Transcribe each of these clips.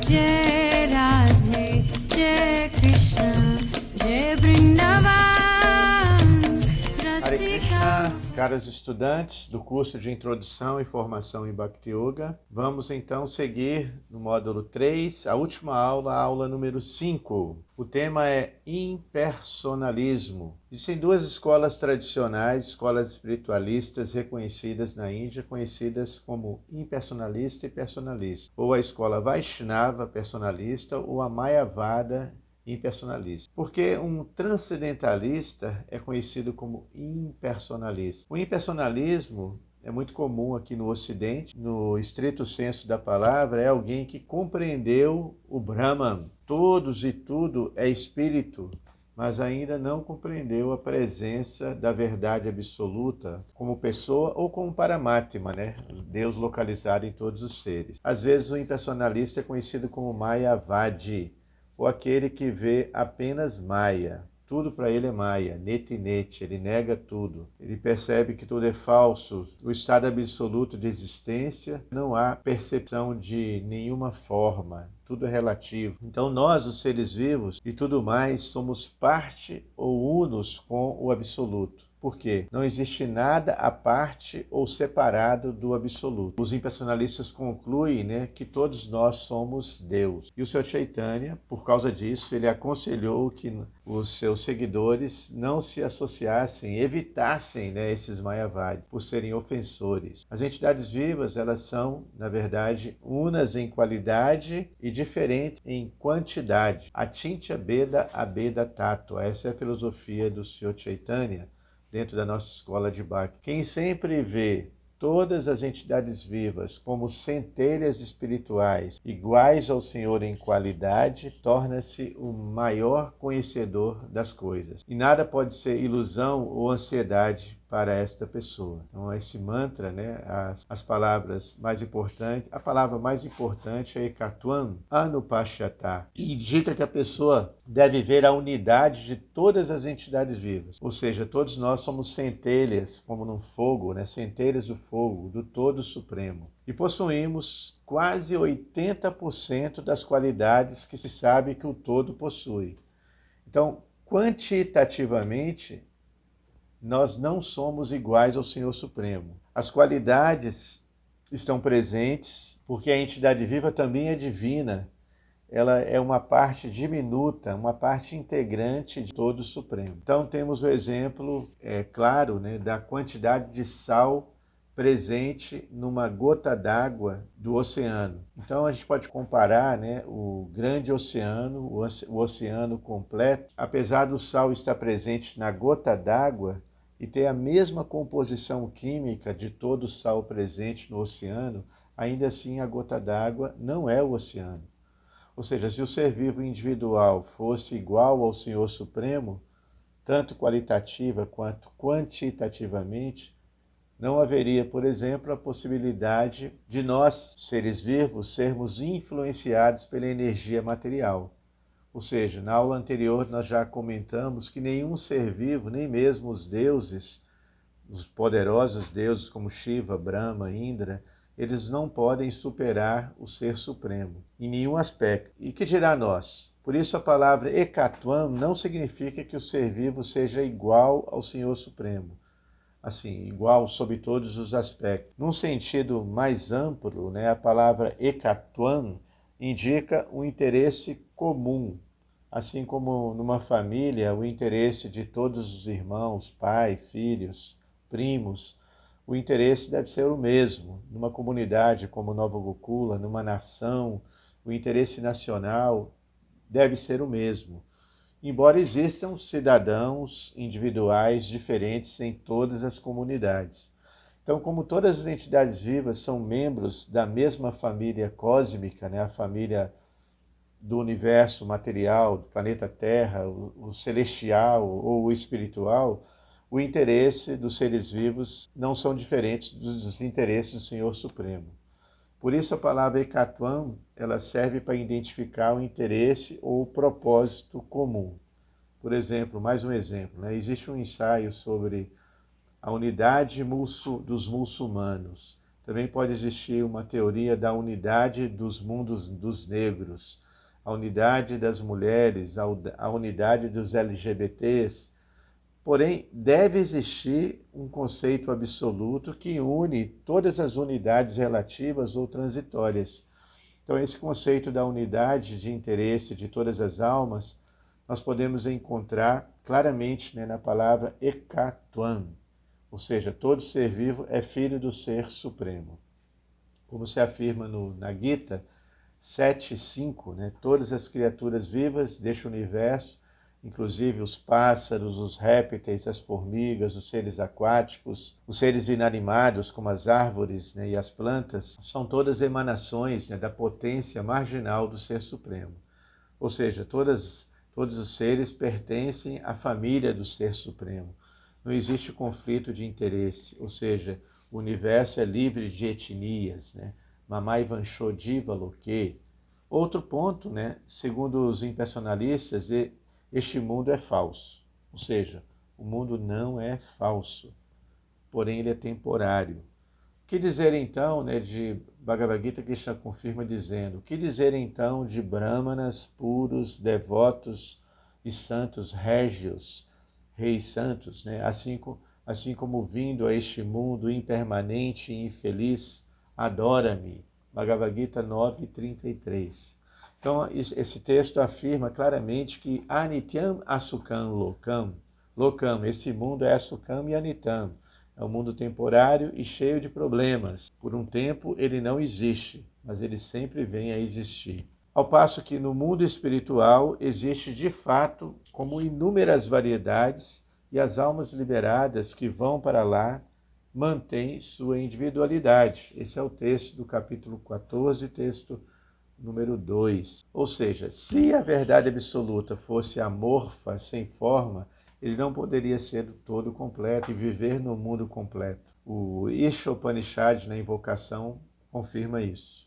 Jai राधे Jai कृष्ण Jai Vrindavan Hare Rasika Krishna, caros estudantes do curso de Introdução e Formação em Bhakti Yoga, vamos então seguir no módulo 3, a última aula, a aula número 5. O tema é impersonalismo. Existem duas escolas tradicionais, escolas espiritualistas reconhecidas na Índia, conhecidas como impersonalista e personalista, ou a escola Vaishnava personalista ou a Mayavada impersonalista. Porque um transcendentalista é conhecido como impersonalista. O impersonalismo é muito comum aqui no Ocidente, no estrito senso da palavra, é alguém que compreendeu o Brahman. Todos e tudo é espírito, mas ainda não compreendeu a presença da verdade absoluta como pessoa ou como Paramatma, né? Deus localizado em todos os seres. Às vezes o impersonalista é conhecido como Mayavadi, ou aquele que vê apenas Maya. Tudo para ele é Maya, neti, ele nega tudo. Ele percebe que tudo é falso, o estado absoluto de existência, não há percepção de nenhuma forma, tudo é relativo. Então nós, os seres vivos e tudo mais, somos parte ou unos com o absoluto. Por quê? Não existe nada à parte ou separado do absoluto. Os impersonalistas concluem, né, que todos nós somos Deus. E o Sr. Chaitanya, por causa disso, ele aconselhou que os seus seguidores não se associassem, evitassem, né, esses Mayavadis, por serem ofensores. As entidades vivas, elas são, na verdade, unas em qualidade e diferentes em quantidade. Atintya Beda Abeda Tattva. Essa é a filosofia do Sr. Chaitanya, dentro da nossa escola de Bhakti. Quem sempre vê todas as entidades vivas como centelhas espirituais iguais ao Senhor em qualidade, torna-se o maior conhecedor das coisas. E nada pode ser ilusão ou ansiedade para esta pessoa. Então esse mantra, né, as palavras mais importantes, a palavra mais importante é Ekatvam Anupashyata, e indica que a pessoa deve ver a unidade de todas as entidades vivas. Ou seja, todos nós somos centelhas, como num fogo, né, centelhas do fogo, do Todo Supremo. E possuímos quase 80% das qualidades que se sabe que o todo possui. Então, quantitativamente, nós não somos iguais ao Senhor Supremo. As qualidades estão presentes porque a entidade viva também é divina. Ela é uma parte diminuta, uma parte integrante de todo o Supremo. Então temos o exemplo, claro, né, da quantidade de sal presente numa gota d'água do oceano. Então a gente pode comparar, né, o grande oceano, o oceano completo, apesar do sal estar presente na gota d'água e ter a mesma composição química de todo o sal presente no oceano, ainda assim a gota d'água não é o oceano. Ou seja, se o ser vivo individual fosse igual ao Senhor Supremo, tanto qualitativa quanto quantitativamente, não haveria, por exemplo, a possibilidade de nós, seres vivos, sermos influenciados pela energia material. Ou seja, na aula anterior nós já comentamos que nenhum ser vivo, nem mesmo os deuses, os poderosos deuses como Shiva, Brahma, Indra, eles não podem superar o Ser Supremo, em nenhum aspecto. E que dirá nós? Por isso a palavra Ekatvam não significa que o ser vivo seja igual ao Senhor Supremo. Assim, igual sob todos os aspectos. Num sentido mais amplo, né, a palavra Ekatvam indica um interesse comum. Assim como numa família, o interesse de todos os irmãos, pai, filhos, primos, o interesse deve ser o mesmo. Numa comunidade como Nova Gokula, numa nação, o interesse nacional deve ser o mesmo. Embora existam cidadãos individuais diferentes em todas as comunidades. Então, como todas as entidades vivas são membros da mesma família cósmica, né, a família do universo material, do planeta Terra, o celestial ou o espiritual, o interesse dos seres vivos não são diferentes dos interesses do Senhor Supremo. Por isso a palavra Ekatvam, ela serve para identificar o interesse ou o propósito comum. Por exemplo, mais um exemplo, né? Existe um ensaio sobre a unidade dos muçulmanos. Também pode existir uma teoria da unidade dos mundos dos negros, a unidade das mulheres, a unidade dos LGBTs. Porém, deve existir um conceito absoluto que une todas as unidades relativas ou transitórias. Então, esse conceito da unidade de interesse de todas as almas, nós podemos encontrar claramente, né, na palavra Ekatvam, ou seja, todo ser vivo é filho do Ser Supremo. Como se afirma na Gita 7.5, né, todas as criaturas vivas deste universo, inclusive os pássaros, os répteis, as formigas, os seres aquáticos, os seres inanimados, como as árvores, né, e as plantas, são todas emanações, né, da potência marginal do Ser Supremo. Ou seja, todos os seres pertencem à família do Ser Supremo. Não existe conflito de interesse, ou seja, o universo é livre de etnias, né? Mamai Vanchodiva Loke. Outro ponto, né? Segundo os impersonalistas, este mundo é falso. Ou seja, o mundo não é falso, porém ele é temporário. O que dizer então, né, de Bhagavad Gita, Krishna confirma dizendo, o que dizer então de brahmanas puros, devotos e santos régios, reis santos, né? Assim como vindo a este mundo impermanente e infeliz, adora-me. Bhagavad Gita 9.33. Então, esse texto afirma claramente que Anityam Asukam Lokam. Lokam, esse mundo é Asukam e Anitam. É um mundo temporário e cheio de problemas. Por um tempo ele não existe, mas ele sempre vem a existir. Ao passo que no mundo espiritual existe de fato como inúmeras variedades e as almas liberadas que vão para lá mantêm sua individualidade. Esse é o texto do capítulo 14, texto número 2. Ou seja, se a verdade absoluta fosse amorfa, sem forma, ele não poderia ser do todo completo e viver no mundo completo. O Isha Upanishad, na invocação, confirma isso.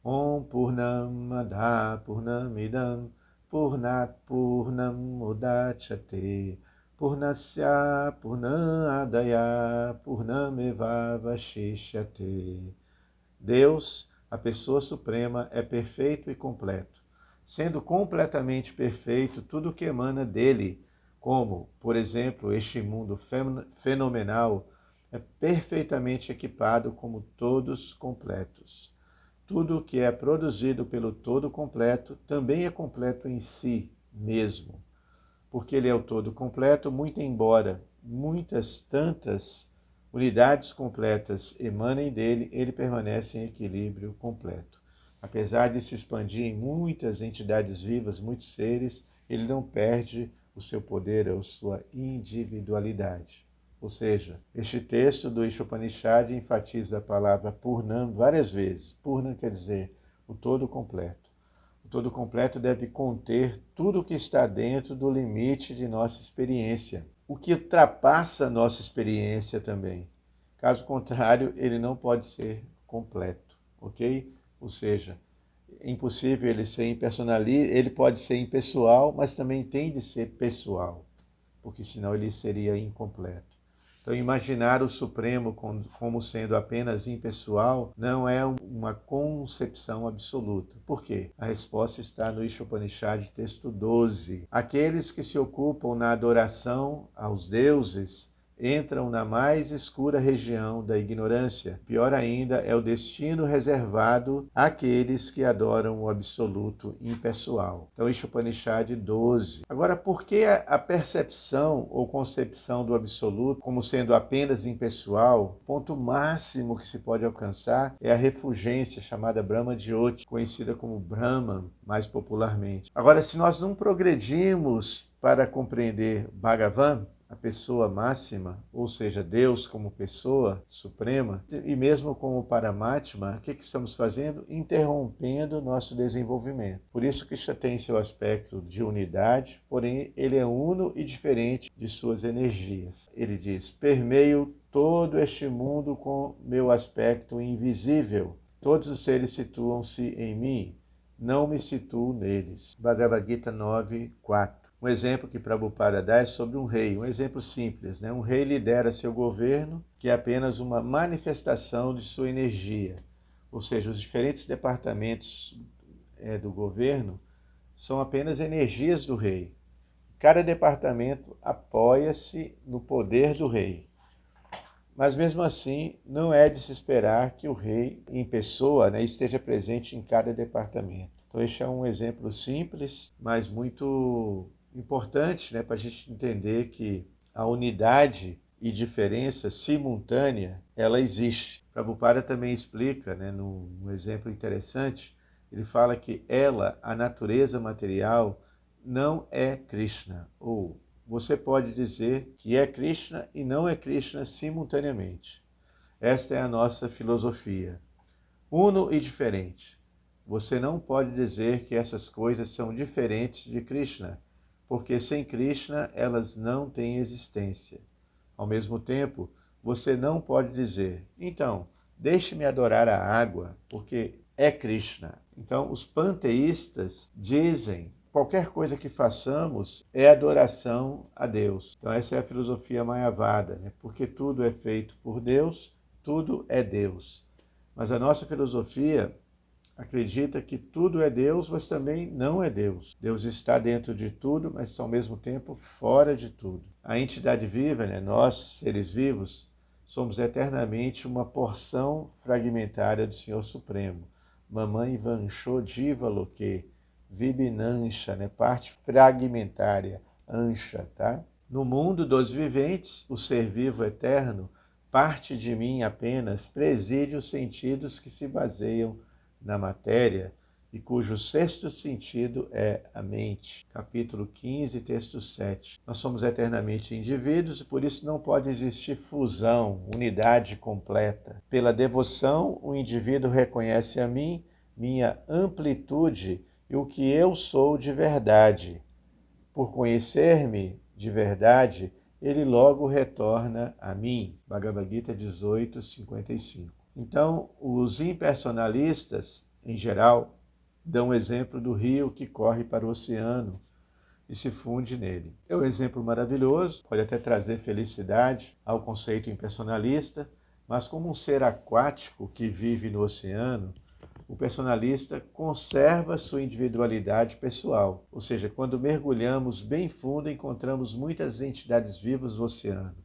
Om Purnamada Purnamidam Purnat Purnam Mudachyate Purnasya Purnadaya Purnameva Vashishyate. Deus, a pessoa suprema, é perfeito e completo. Sendo completamente perfeito, tudo o que emana dele, como, por exemplo, este mundo fenomenal, é perfeitamente equipado como todos completos. Tudo o que é produzido pelo todo completo também é completo em si mesmo, porque ele é o todo completo, muito embora tantas unidades completas emanem dele, ele permanece em equilíbrio completo. Apesar de se expandir em muitas entidades vivas, muitos seres, ele não perde o seu poder ou sua individualidade. Ou seja, este texto do Isha Upanishad enfatiza a palavra Purnam várias vezes. Purnam quer dizer o todo completo. O todo completo deve conter tudo o que está dentro do limite de nossa experiência, o que ultrapassa a nossa experiência também. Caso contrário, ele não pode ser completo, ok? Ou seja, é impossível ele ser impersonalista, ele pode ser impessoal, mas também tem de ser pessoal, porque senão ele seria incompleto. Então, imaginar o Supremo como sendo apenas impessoal não é uma concepção absoluta. Por quê? A resposta está no Isha Upanishad, texto 12. Aqueles que se ocupam na adoração aos deuses entram na mais escura região da ignorância. Pior ainda é o destino reservado àqueles que adoram o absoluto impessoal. Então, Isha Upanishad 12. Agora, por que a percepção ou concepção do absoluto como sendo apenas impessoal? O ponto máximo que se pode alcançar é a refulgência chamada Brahma Jyoti, conhecida como Brahman, mais popularmente. Agora, se nós não progredirmos para compreender Bhagavan, a pessoa máxima, ou seja, Deus como pessoa suprema, e mesmo como Paramatma, o que estamos fazendo? Interrompendo o nosso desenvolvimento. Por isso que isso tem seu aspecto de unidade, porém ele é uno e diferente de suas energias. Ele diz, permeio todo este mundo com meu aspecto invisível. Todos os seres situam-se em mim, não me situo neles. Bhagavad Gita 9:4. Um exemplo que Prabhupada dá é sobre um rei, um exemplo simples, né? Um rei lidera seu governo, que é apenas uma manifestação de sua energia. Ou seja, os diferentes departamentos do governo são apenas energias do rei. Cada departamento apoia-se no poder do rei. Mas mesmo assim, não é de se esperar que o rei, em pessoa, né, esteja presente em cada departamento. Então, este é um exemplo simples, mas muito importante, né, para a gente entender que a unidade e diferença simultânea, ela existe. Prabhupada também explica, né, num exemplo interessante, ele fala que ela, a natureza material, não é Krishna, ou você pode dizer que é Krishna e não é Krishna simultaneamente. Esta é a nossa filosofia. Uno e diferente. Você não pode dizer que essas coisas são diferentes de Krishna, porque sem Krishna elas não têm existência. Ao mesmo tempo, você não pode dizer, então, deixe-me adorar a água, porque é Krishna. Então, os panteístas dizem qualquer coisa que façamos é adoração a Deus. Então essa é a filosofia Mayavada, né? Porque tudo é feito por Deus, tudo é Deus. Mas a nossa filosofia acredita que tudo é Deus, mas também não é Deus. Deus está dentro de tudo, mas ao mesmo tempo fora de tudo. A entidade viva, né? Nós, seres vivos, somos eternamente uma porção fragmentária do Senhor Supremo. Mamãe Vancho Diva Loke. Vibinansha, né? Parte fragmentária, Ansha, tá? No mundo dos viventes, o ser vivo eterno, parte de mim apenas preside os sentidos que se baseiam na matéria e cujo sexto sentido é a mente. Capítulo 15, texto 7. Nós somos eternamente indivíduos e por isso não pode existir fusão, unidade completa. Pela devoção, o indivíduo reconhece a mim, minha amplitude e o que eu sou de verdade. Por conhecer-me de verdade, ele logo retorna a mim. Bhagavad Gita 18:55. Então, os impersonalistas, em geral, dão o exemplo do rio que corre para o oceano e se funde nele. É um exemplo maravilhoso, pode até trazer felicidade ao conceito impersonalista, mas como um ser aquático que vive no oceano, o personalista conserva sua individualidade pessoal, ou seja, quando mergulhamos bem fundo, encontramos muitas entidades vivas no oceano.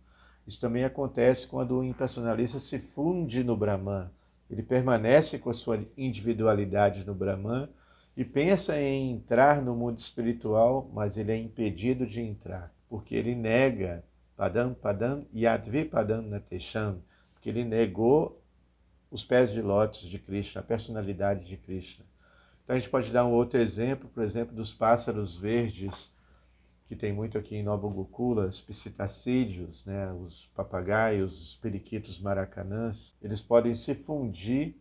Isso também acontece quando o impersonalista se funde no Brahman. Ele permanece com a sua individualidade no Brahman e pensa em entrar no mundo espiritual, mas ele é impedido de entrar, porque ele nega Padam Padam Yadvi Padam Natesham, porque ele negou os pés de lótus de Krishna, a personalidade de Krishna. Então a gente pode dar um outro exemplo, por exemplo, dos pássaros verdes, que tem muito aqui em Nova Gokula, os psitacídeos, né, os papagaios, os periquitos maracanãs, eles podem se fundir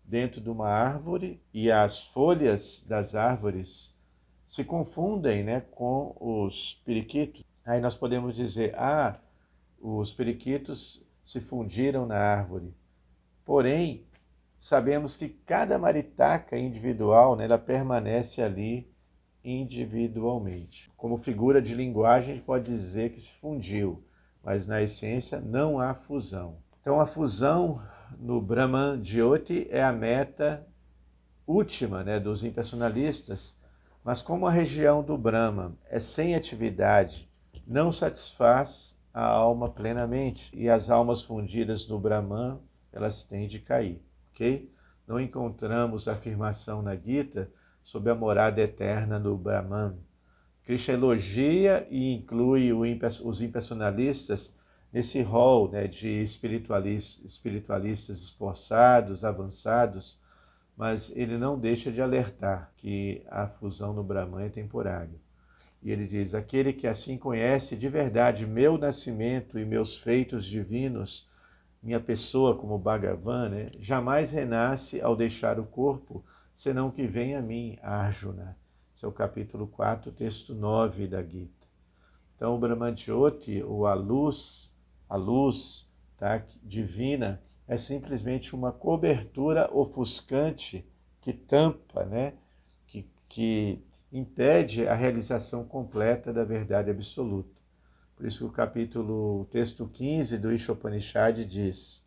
dentro de uma árvore e as folhas das árvores se confundem, né, com os periquitos. Aí nós podemos dizer, os periquitos se fundiram na árvore. Porém, sabemos que cada maritaca individual, né, ela permanece ali individualmente. Como figura de linguagem, a gente pode dizer que se fundiu, mas na essência não há fusão. Então a fusão no Brahman Jyoti é a meta última, né, dos impersonalistas, mas como a região do Brahman é sem atividade, não satisfaz a alma plenamente, e as almas fundidas no Brahman, elas têm de cair, ok? Não encontramos afirmação na Gita sobre a morada eterna no Brahman. Krishna elogia e inclui os impersonalistas nesse rol, né, de espiritualistas esforçados, avançados, mas ele não deixa de alertar que a fusão no Brahman é temporária. E ele diz, aquele que assim conhece de verdade meu nascimento e meus feitos divinos, minha pessoa como Bhagavan, né, jamais renasce ao deixar o corpo, senão que vem a mim, Arjuna. Esse é o capítulo 4, texto 9 da Gita. Então o Brahman Jyoti, ou a luz, tá, divina, é simplesmente uma cobertura ofuscante que tampa, né? que impede a realização completa da verdade absoluta. Por isso que o texto 15 do Ishopanishad diz: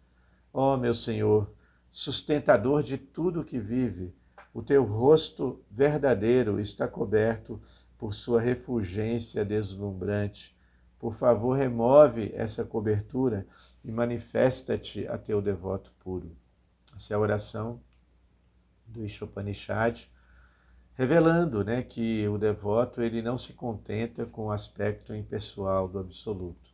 ó meu Senhor, sustentador de tudo que vive, o teu rosto verdadeiro está coberto por sua refulgência deslumbrante. Por favor, remove essa cobertura e manifesta-te a teu devoto puro. Essa é a oração do Ishopanishad, revelando, né, que o devoto ele não se contenta com o aspecto impessoal do absoluto.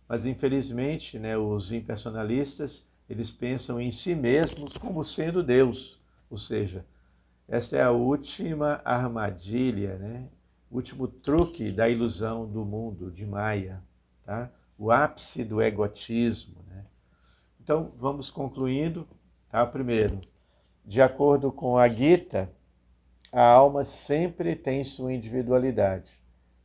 Mas, infelizmente, né, os impersonalistas, eles pensam em si mesmos como sendo Deus. Ou seja, essa é a última armadilha, né, o último truque da ilusão do mundo, de Maya, tá? O ápice do egotismo. Né? Então, vamos concluindo. Tá? Primeiro, de acordo com a Gita, a alma sempre tem sua individualidade.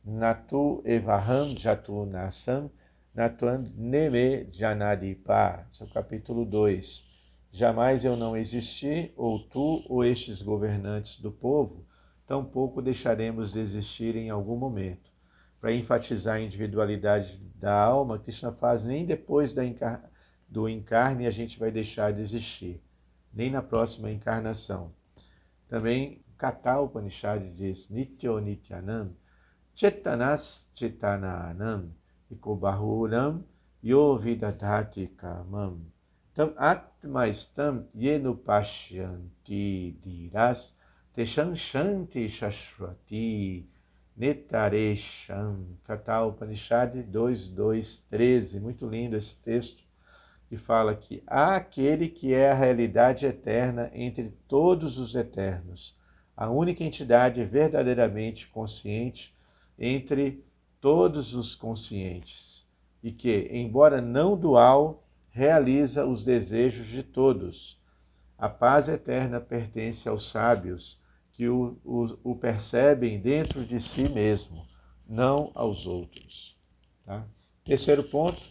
Natu evaham jatu nasam, natuan neme janadipa. Esse é o capítulo 2. Jamais eu não existi, ou tu, ou estes governantes do povo, tampouco deixaremos de existir em algum momento. Para enfatizar a individualidade da alma, Krishna faz nem depois do encarne a gente vai deixar de existir, nem na próxima encarnação. Também Katha Upanishad diz: Nityo Nityanam, Chetanas Chetananam, Ikobahuram, Yo Vidadhati Kamam. Tam Atmaistam Yenu Pashyanti Diras, Tesham Shanti Shashwati, Netaresham. Katha Upanishad 2.2.13. Muito lindo esse texto, que fala que há aquele que é a realidade eterna entre todos os eternos, a única entidade verdadeiramente consciente entre todos os conscientes, e que, embora não dual, realiza os desejos de todos. A paz eterna pertence aos sábios, que o percebem dentro de si mesmo, não aos outros. Tá? Terceiro ponto: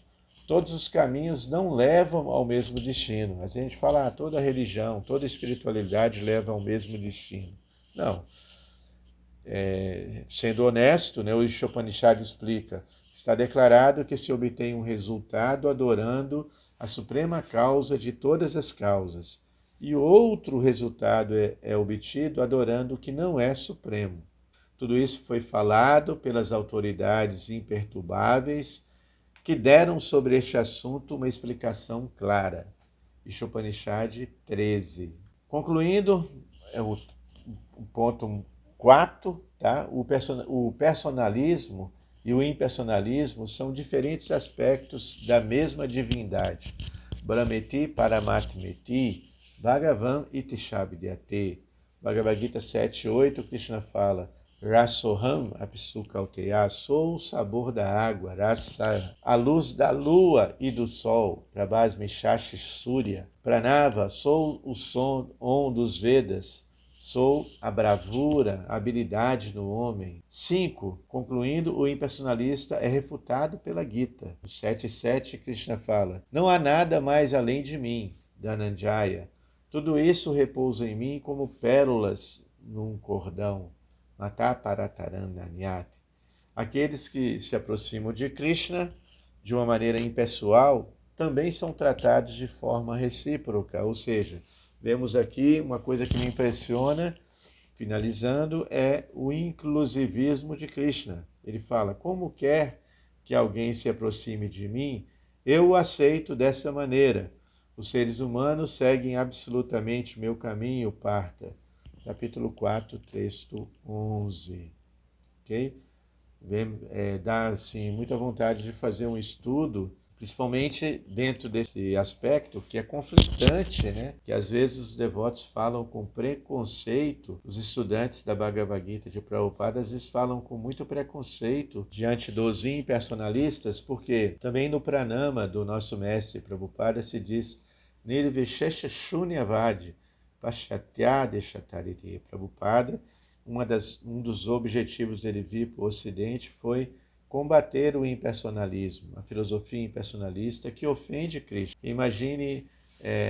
todos os caminhos não levam ao mesmo destino. A gente fala, toda religião, toda espiritualidade leva ao mesmo destino. Não. Sendo honesto, né, o Ishopanishad explica: está declarado que se obtém um resultado adorando a suprema causa de todas as causas, e outro resultado é obtido adorando o que não é supremo. Tudo isso foi falado pelas autoridades imperturbáveis, que deram sobre este assunto uma explicação clara. Ishopanishad 13. Concluindo, o ponto 4, tá? O personalismo e o impersonalismo são diferentes aspectos da mesma divindade. Brahmeti Paramatmeti, Bhagavan iti Shabdyate. Bhagavad Gita 7.8, Krishna fala: Rasoham apsukauteya, sou o sabor da água, rasa, a luz da lua e do sol, Prabhasmishashi Surya, Pranava, sou o som dos Vedas, sou a bravura, a habilidade no homem. 5. Concluindo, o impersonalista é refutado pela Gita. No 7.7, Krishna fala: não há nada mais além de mim, Dhananjaya. Tudo isso repousa em mim como pérolas num cordão. Mataparatarananyati. Aqueles que se aproximam de Krishna de uma maneira impessoal também são tratados de forma recíproca, ou seja, vemos aqui uma coisa que me impressiona, finalizando, é o inclusivismo de Krishna. Ele fala: como quer que alguém se aproxime de mim, eu o aceito dessa maneira. Os seres humanos seguem absolutamente meu caminho, Partha. Capítulo 4, texto 11. Ok? Dá assim, muita vontade de fazer um estudo, principalmente dentro desse aspecto que é conflitante, né? Que às vezes os devotos falam com preconceito, os estudantes da Bhagavad Gita de Prabhupada às vezes falam com muito preconceito diante dos impersonalistas, porque também no Pranama do nosso mestre Prabhupada se diz Nirvishesha Shunyavadi Paschatyadeshatariri. Prabhupada, um dos objetivos dele vir para o Ocidente foi combater o impersonalismo, a filosofia impersonalista que ofende Krishna. Imagine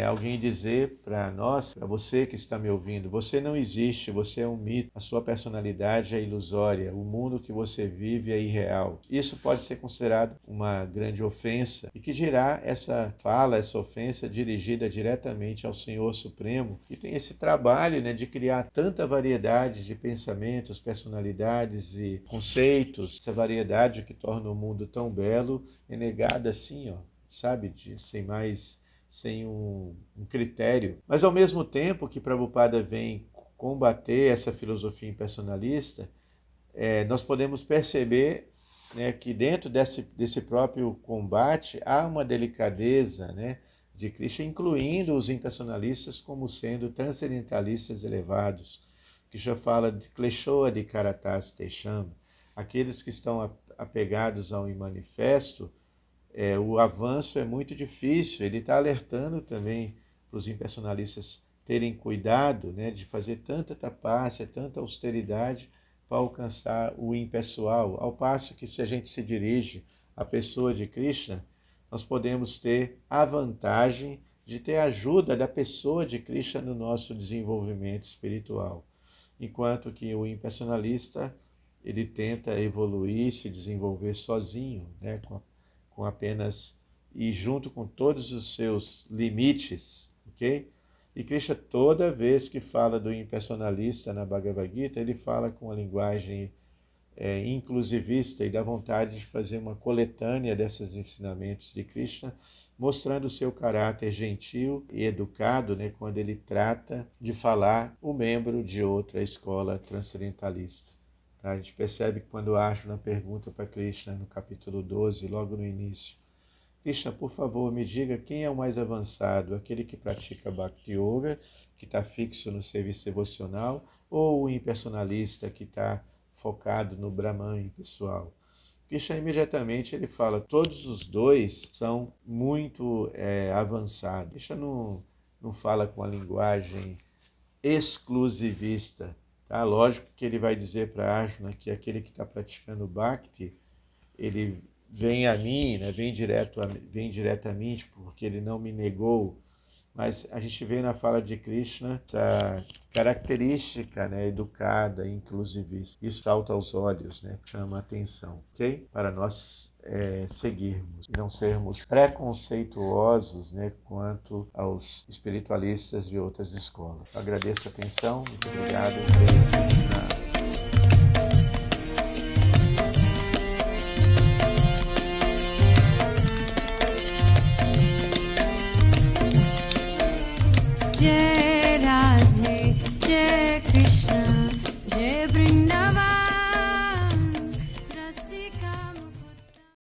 alguém dizer para nós, para você que está me ouvindo, você não existe, você é um mito, a sua personalidade é ilusória, o mundo que você vive é irreal. Isso pode ser considerado uma grande ofensa, e que dirá essa fala, essa ofensa dirigida diretamente ao Senhor Supremo, que tem esse trabalho, né, de criar tanta variedade de pensamentos, personalidades e conceitos, essa variedade que torna o mundo tão belo, é negada assim, sabe, sem um critério. Mas ao mesmo tempo que Prabhupada vem combater essa filosofia impersonalista, nós podemos perceber, né, que dentro desse próprio combate há uma delicadeza, né, de Krishna, incluindo os impersonalistas como sendo transcendentalistas elevados. Krishna fala de Kleshoa de Karatas Teixam, aqueles que estão apegados ao manifesto. O avanço é muito difícil. Ele está alertando também para os impersonalistas terem cuidado, né, de fazer tanta tapácia, tanta austeridade para alcançar o impessoal, ao passo que se a gente se dirige à pessoa de Krishna, nós podemos ter a vantagem de ter a ajuda da pessoa de Krishna no nosso desenvolvimento espiritual, enquanto que o impersonalista ele tenta evoluir, se desenvolver sozinho, né, com apenas e junto com todos os seus limites, ok? E Krishna, toda vez que fala do impersonalista na Bhagavad Gita, ele fala com a linguagem inclusivista e dá vontade de fazer uma coletânea desses ensinamentos de Krishna, mostrando o seu caráter gentil e educado, né, quando ele trata de falar o membro de outra escola transcendentalista. A gente percebe que quando Arjuna pergunta para Krishna no capítulo 12, logo no início, Krishna, por favor, me diga quem é o mais avançado, aquele que pratica Bhakti Yoga, que está fixo no serviço devocional, ou o impersonalista que está focado no Brahman pessoal? Krishna imediatamente ele fala, todos os dois são muito avançados. Krishna não fala com a linguagem exclusivista. Tá? Lógico que ele vai dizer para Arjuna que aquele que está praticando Bhakti, ele vem a mim, né? vem diretamente, porque ele não me negou. Mas a gente vê na fala de Krishna essa característica, né, educada, inclusivista. Isso salta aos olhos, né, chama a atenção, ok? Para nós seguirmos e não sermos preconceituosos, né, quanto aos espiritualistas de outras escolas. Agradeço a atenção, muito obrigado.